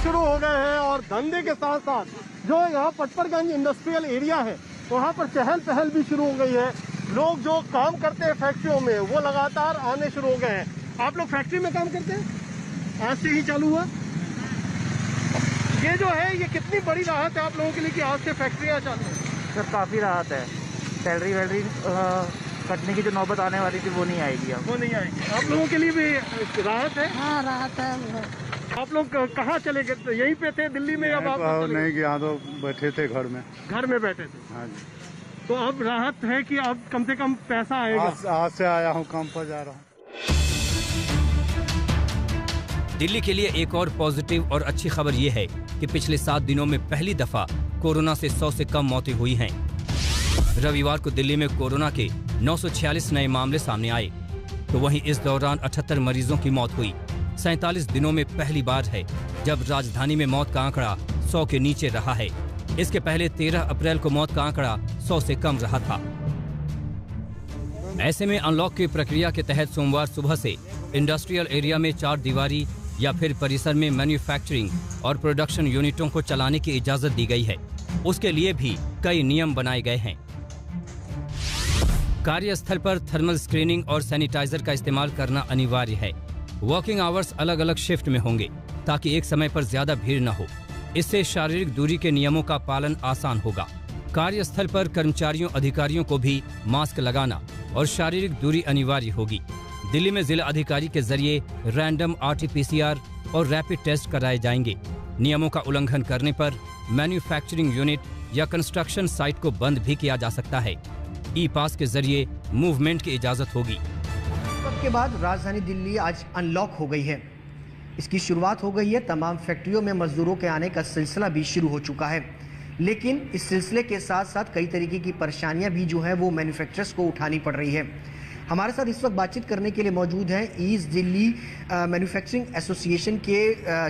शुरू हो गए हैं और धंधे के साथ साथ जो यहाँ पटपरगंज इंडस्ट्रियल एरिया है वहाँ पर चहल पहल भी शुरू हो गई है। लोग जो काम करते हैं फैक्ट्रियों में वो लगातार आने शुरू हो गए हैं। आप लोग फैक्ट्री में काम करते हैं? आज से ही चालू हुआ। ये जो है ये कितनी बड़ी राहत है आप लोगों के लिए कि आज से फैक्ट्रियाँ चालू हैं? सर काफ़ी राहत है। सैलरी वैलरी कटने की जो नौबत आने वाली थी वो नहीं आएगी अब। वो नहीं आएगी। आप लोगों के लिए भी राहत है? हाँ राहत है। आप लोग कहाँ चले गए? यहीं पे थे दिल्ली में? अब आप नहीं कि यहाँ तो बैठे थे घर में। घर में बैठे थे? हाँ जी। तो अब राहत है कि अब कम से कम पैसा आएगा? आज से आया हूँ, काम पर जा रहा हूँ। दिल्ली के लिए एक और पॉजिटिव और अच्छी खबर ये है कि पिछले 7 दिनों में पहली दफा कोरोना से 100 से कम मौतें हुई हैं। रविवार को दिल्ली में कोरोना के 946 नए मामले सामने आए, तो वहीं इस दौरान 78 मरीजों की मौत हुई। 47 दिनों में पहली बार है जब राजधानी में मौत का आंकड़ा 100 के नीचे रहा है। इसके पहले 13 अप्रैल को मौत का आंकड़ा 100 से कम रहा था। ऐसे में अनलॉक की प्रक्रिया के तहत सोमवार सुबह से इंडस्ट्रियल एरिया में 4 दीवारी या फिर परिसर में मैन्युफैक्चरिंग और प्रोडक्शन यूनिटों को चलाने की इजाजत दी गई है। उसके लिए भी कई नियम बनाए गए हैं। कार्यस्थल पर थर्मल स्क्रीनिंग और सैनिटाइजर का इस्तेमाल करना अनिवार्य है। वर्किंग आवर्स अलग अलग शिफ्ट में होंगे ताकि एक समय पर ज्यादा भीड़ न हो। इससे शारीरिक दूरी के नियमों का पालन आसान होगा। कार्यस्थल पर कर्मचारियों अधिकारियों को भी मास्क लगाना और शारीरिक दूरी अनिवार्य होगी। दिल्ली में जिला अधिकारी के जरिए रैंडम RT-PCR और रैपिड टेस्ट कराए जाएंगे। नियमों का उल्लंघन करने पर मैन्युफैक्चरिंग यूनिट या कंस्ट्रक्शन साइट को बंद भी किया जा सकता है। ई-पास के जरिए मूवमेंट की इजाजत होगी। के बाद राजधानी दिल्ली आज अनलॉक हो गई है। इसकी शुरुआत हो गई है। तमाम फैक्ट्रियों में मजदूरों के आने का सिलसिला भी शुरू हो चुका है, लेकिन इस सिलसिले के साथ साथ कई तरीके की परेशानियां भी जो है वो मैन्युफैक्चरर्स को उठानी पड़ रही है। हमारे साथ इस वक्त बातचीत करने के लिए मौजूद हैं ईस्ट दिल्ली मैन्युफैक्चरिंग एसोसिएशन के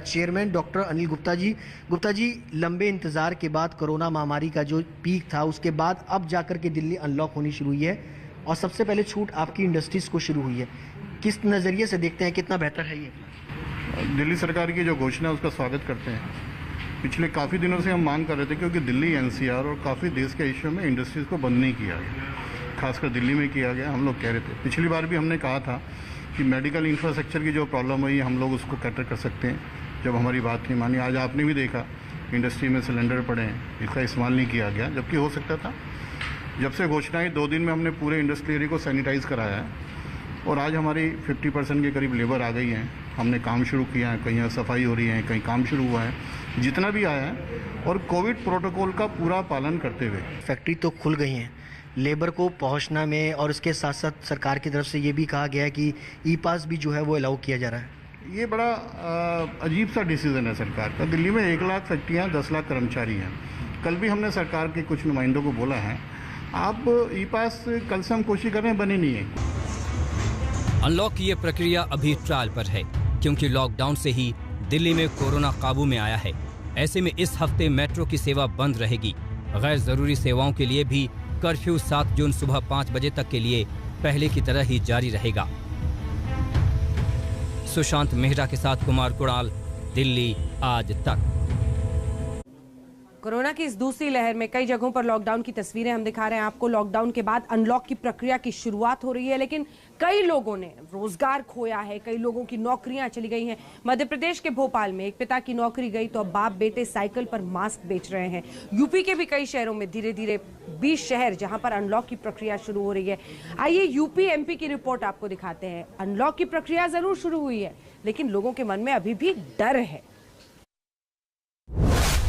चेयरमैन डॉक्टर अनिल गुप्ता जी। गुप्ता जी, लंबे इंतज़ार के बाद कोरोना महामारी का जो पीक था उसके बाद अब जाकर के दिल्ली अनलॉक होनी शुरू हुई है और सबसे पहले छूट आपकी इंडस्ट्रीज़ को शुरू हुई है। किस नज़रिए से देखते हैं, कितना बेहतर है ये? दिल्ली सरकार की जो घोषणा है उसका स्वागत करते हैं। पिछले काफ़ी दिनों से हम मांग कर रहे थे क्योंकि दिल्ली NCR और काफ़ी देश के हिस्सों में इंडस्ट्रीज़ को बंद नहीं किया गया, खासकर दिल्ली में किया गया। हम लोग कह रहे थे, पिछली बार भी हमने कहा था कि मेडिकल इंफ्रास्ट्रक्चर की जो प्रॉब्लम हुई हम लोग उसको कैटर कर सकते हैं, जब हमारी बात नहीं मानी। आज आपने भी देखा इंडस्ट्री में सिलेंडर पड़े हैं, इसका इस्तेमाल नहीं किया गया, जबकि हो सकता था। जब से घोषणा आई 2 दिन में हमने पूरे इंडस्ट्री एरिया को सैनिटाइज कराया है और आज हमारी 50% के करीब लेबर आ गई है। हमने काम शुरू किया है, कहीं सफाई हो रही है, कहीं काम शुरू हुआ है, जितना भी आया है, और कोविड प्रोटोकॉल का पूरा पालन करते हुए। फैक्ट्री तो खुल गई हैं, लेबर को पहुंचना में और उसके साथ साथ सरकार की तरफ से ये भी कहा गया है कि ई-पास भी जो है वो अलाउ किया जा रहा है। ये बड़ा अजीब सा डिसीजन है सरकार का। दिल्ली में 1 लाख फैक्ट्रियाँ, 10 लाख कर्मचारी हैं। कल भी हमने सरकार के कुछ नुमाइंदों को बोला है, आप ई-पास कल से हम कोशिश कर रहे हैं, बनी नहीं है। अनलॉक की ये प्रक्रिया अभी ट्रायल पर है क्योंकि लॉकडाउन से ही दिल्ली में कोरोना काबू में आया है। ऐसे में इस हफ्ते मेट्रो की सेवा बंद रहेगी। गैर जरूरी सेवाओं के लिए भी कर्फ्यू 7 जून सुबह 5 बजे तक के लिए पहले की तरह ही जारी रहेगा। सुशांत मेहरा के साथ कुमार कुणाल, दिल्ली आज तक। कोरोना की इस दूसरी लहर में कई जगहों पर लॉकडाउन की तस्वीरें हम दिखा रहे हैं आपको। लॉकडाउन के बाद अनलॉक की प्रक्रिया की शुरुआत हो रही है, लेकिन कई लोगों ने रोजगार खोया है, कई लोगों की नौकरियां चली गई हैं। मध्य प्रदेश के भोपाल में एक पिता की नौकरी गई तो अब बाप बेटे साइकिल पर मास्क बेच रहे हैं। यूपी के भी कई शहरों में धीरे धीरे 20 शहर जहां पर अनलॉक की प्रक्रिया शुरू हो रही है। आइए यूपी MP की रिपोर्ट आपको दिखाते हैं। अनलॉक की प्रक्रिया जरूर शुरू हुई है, लेकिन लोगों के मन में अभी भी डर है।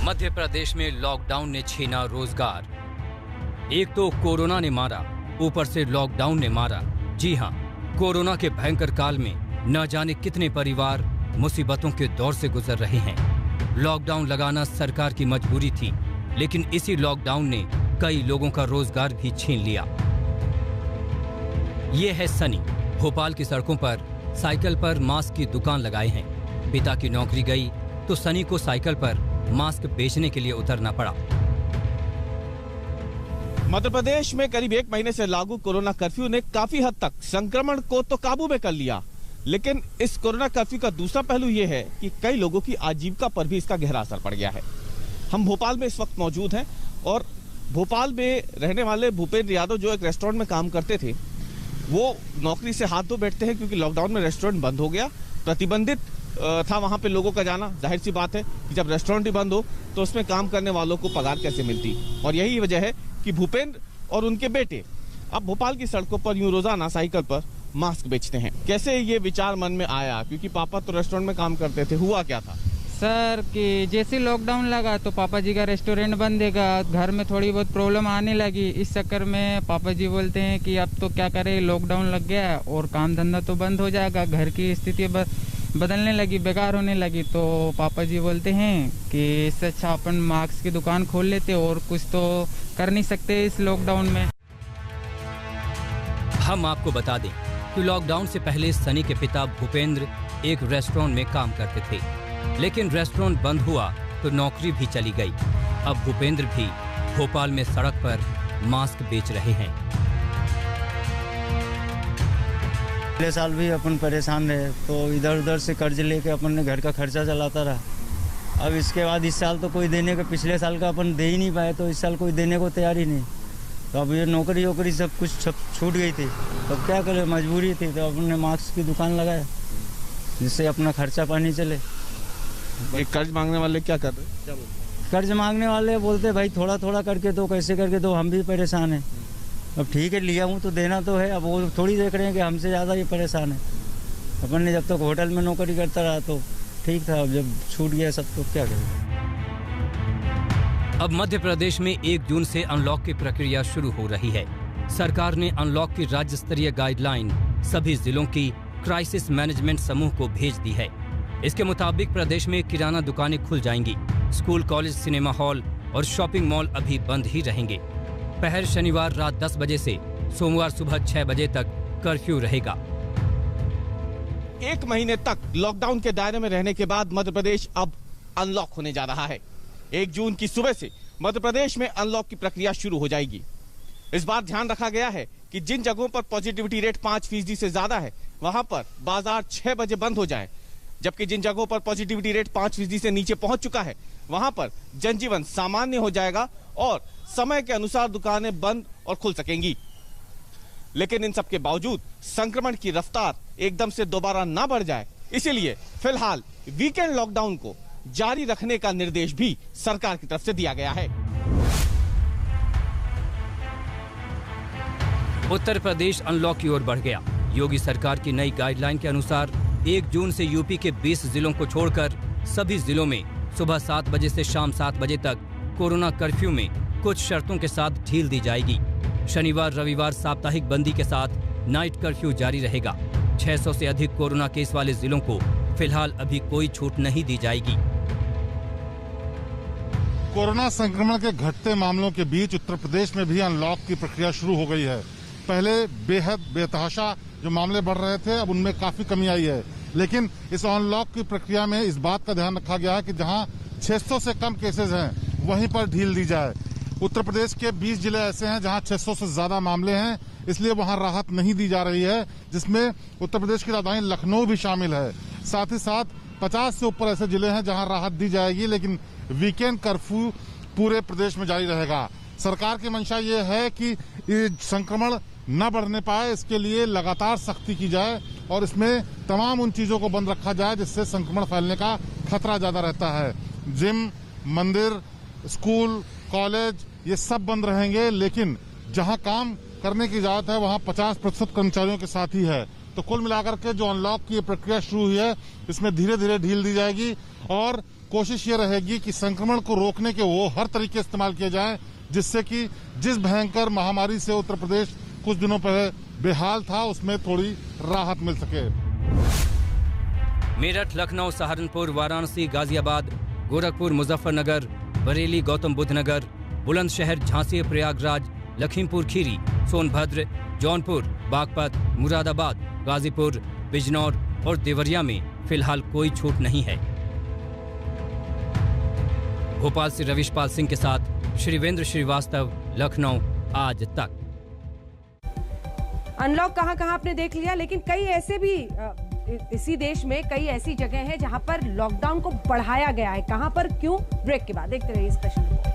मध्य प्रदेश में लॉकडाउन ने छीना रोजगार। एक तो कोरोना ने मारा, ऊपर से लॉकडाउन ने मारा। जी हाँ, कोरोना के भयंकर काल में न जाने कितने परिवार मुसीबतों के दौर से गुजर रहे हैं। लॉकडाउन लगाना सरकार की मजबूरी थी, लेकिन इसी लॉकडाउन ने कई लोगों का रोजगार भी छीन लिया। ये है सनी, भोपाल की सड़कों पर साइकिल पर मास्क की दुकान लगाए हैं। पिता की नौकरी गई तो सनी को साइकिल पर मास्क बेचने के लिए उतरना पड़ा। मध्य प्रदेश में करीब 1 महीने से लागू कोरोना कर्फ्यू ने काफी हद तक संक्रमण को तो काबू में कर लिया, लेकिन इस कोरोना कर्फ्यू का दूसरा पहलू यह है कि कई लोगों की आजीविका पर भी इसका गहरा असर पड़ गया है। हम भोपाल में इस वक्त मौजूद हैं और भोपाल में रहने वाले भूपेंद्र यादव जो एक रेस्टोरेंट में काम करते थे, वो नौकरी से हाथ धो बैठते हैं क्योंकि लॉकडाउन में रेस्टोरेंट बंद हो गया। प्रतिबंधित था वहां पे लोगों का जाना। जाहिर सी बात है कि जब रेस्टोरेंट ही बंद हो तो उसमें काम करने वालों को पगार कैसे मिलती, और यही वजह है कि भूपेंद्र और उनके बेटे अब भोपाल की सड़कों पर यूं रोजाना साइकिल पर मास्क बेचते हैं। कैसे ये विचार मन में आया, क्योंकि पापा तो रेस्टोरेंट में काम करते थे, हुआ क्या था? सर कि जैसे लॉकडाउन लगा तो पापा जी का रेस्टोरेंट बंद देगा, घर में थोड़ी बहुत प्रॉब्लम आने लगी। इस चक्कर में पापा जी बोलते हैं कि अब तो क्या करें, लॉकडाउन लग गया और काम धंधा तो बंद हो जाएगा, घर की स्थिति बदलने लगी, बेकार होने लगी। तो पापा जी बोलते हैं कि इससे अच्छा अपन मास्क की दुकान खोल लेते, और कुछ तो कर नहीं सकते इस लॉकडाउन में। हम आपको बता दें कि लॉकडाउन से पहले सनी के पिता भूपेंद्र एक रेस्टोरेंट में काम करते थे, लेकिन रेस्टोरेंट बंद हुआ तो नौकरी भी चली गई। अब भूपेंद्र भी भोपाल में सड़क पर मास्क बेच रहे हैं। पिछले साल भी अपन परेशान रहे तो इधर उधर से कर्ज लेके अपन ने घर का खर्चा चलाता रहा। अब इसके बाद इस साल तो कोई देने का, पिछले साल का अपन दे ही नहीं पाए, तो इस साल कोई देने को तैयार ही नहीं। तो अब ये नौकरी वोकरी सब कुछ छूट गई थी, तो क्या करें, मजबूरी थी, तो अपन ने मास्क की दुकान लगाया जिससे अपना खर्चा पानी चले। एक कर्ज मांगने वाले क्या कर रहे हैं? कर्ज मांगने वाले बोलते भाई थोड़ा थोड़ा करके दो, कैसे करके दो, हम भी परेशान हैं। अब ठीक है, लिया हूँ तो देना तो है। अब वो थोड़ी देख रहे हैं कि हमसे ज़्यादा ये परेशान है। अपन ने जब तक होटल में नौकरी करता रहा तो ठीक था, अब जब छूट गया सब तो क्या करें। अब मध्य प्रदेश में 1 जून से अनलॉक की प्रक्रिया शुरू हो रही है। सरकार ने अनलॉक की राज्य स्तरीय गाइडलाइन सभी जिलों की क्राइसिस मैनेजमेंट समूह को भेज दी है। इसके मुताबिक प्रदेश में किराना दुकानें खुल जाएंगी, स्कूल, कॉलेज, सिनेमा हॉल और शॉपिंग मॉल अभी बंद ही रहेंगे। पहर शनिवार रात 10 बजे से सोमवार सुबह 6 बजे तक कर्फ्यू रहेगा। 1 महीने तक लॉकडाउन के दायरे में रहने के बाद मध्य प्रदेश अब अनलॉक होने जा रहा है। 1 जून की सुबह से मध्य प्रदेश में अनलॉक की प्रक्रिया शुरू हो जाएगी। इस बार ध्यान रखा गया है कि जिन जगहों पर पॉजिटिविटी रेट 5% से ज्यादा है वहां पर बाजार 6 बजे बंद हो जाए, जबकि जिन जगहों पर पॉजिटिविटी रेट 5% से नीचे पहुंच चुका है वहां पर जनजीवन सामान्य हो जाएगा और समय के अनुसार दुकानें बंद और खुल सकेंगी। लेकिन इन सब के बावजूद संक्रमण की रफ्तार एकदम से दोबारा ना बढ़ जाए, इसीलिए फिलहाल वीकेंड लॉकडाउन को जारी रखने का निर्देश भी सरकार की तरफ से दिया गया है। उत्तर प्रदेश अनलॉक की ओर बढ़ गया। योगी सरकार की नई गाइडलाइन के अनुसार 1 जून से यूपी के 20 जिलों को छोड़कर सभी जिलों में सुबह 7 बजे से शाम 7 बजे तक कोरोना कर्फ्यू में कुछ शर्तों के साथ ढील दी जाएगी। शनिवार रविवार साप्ताहिक बंदी के साथ नाइट कर्फ्यू जारी रहेगा। 600 से अधिक कोरोना केस वाले जिलों को फिलहाल अभी कोई छूट नहीं दी जाएगी। कोरोना संक्रमण के घटते मामलों के बीच उत्तर प्रदेश में भी अनलॉक की प्रक्रिया शुरू हो गई है। पहले बेहद बेतहाशा जो मामले बढ़ रहे थे, अब उनमें काफी कमी आई है। लेकिन इस अनलॉक की प्रक्रिया में इस बात का ध्यान रखा गया है कि जहां 600 से कम केसेस हैं वहीं पर ढील दी जाए। उत्तर प्रदेश के 20 जिले ऐसे हैं जहां 600 से ज्यादा मामले हैं, इसलिए वहां राहत नहीं दी जा रही है, जिसमें उत्तर प्रदेश की राजधानी लखनऊ भी शामिल है। साथ ही साथ 50 से ऊपर ऐसे जिले हैं जहां राहत दी जाएगी, लेकिन वीकेंड कर्फ्यू पूरे प्रदेश में जारी रहेगा। सरकार की मंशा ये है कि संक्रमण न बढ़ने पाए, इसके लिए लगातार सख्ती की जाए और इसमें तमाम उन चीजों को बंद रखा जाए जिससे संक्रमण फैलने का खतरा ज्यादा रहता है। जिम, मंदिर, स्कूल, कॉलेज ये सब बंद रहेंगे, लेकिन जहां काम करने की इजाजत है वहां 50% कर्मचारियों के साथ ही है। तो कुल मिलाकर के जो अनलॉक की प्रक्रिया शुरू हुई है इसमें धीरे धीरे ढील दी जाएगी और कोशिश ये रहेगी कि संक्रमण को रोकने के वो हर तरीके इस्तेमाल किए जाएं जिससे कि जिस भयंकर महामारी से उत्तर प्रदेश कुछ दिनों पहले बेहाल था उसमें थोड़ी राहत मिल सके। मेरठ, लखनऊ, सहारनपुर, वाराणसी, गाजियाबाद, गोरखपुर, मुजफ्फरनगर, बरेली, गौतम बुद्ध नगर, बुलंदशहर, झांसी, प्रयागराज, लखीमपुर खीरी, सोनभद्र, जौनपुर, बागपत, मुरादाबाद, गाजीपुर, बिजनौर और देवरिया में फिलहाल कोई छूट नहीं है। भोपाल से रविशपाल सिंह के साथ श्रीवेंद्र श्रीवास्तव, लखनऊ, आज तक। अनलॉक कहां आपने देख लिया, लेकिन कई ऐसे भी इसी देश में कई ऐसी जगह हैं जहां पर लॉकडाउन को बढ़ाया गया है। कहां पर, क्यों? ब्रेक के बाद देखते रहिए स्पेशल रिपोर्ट।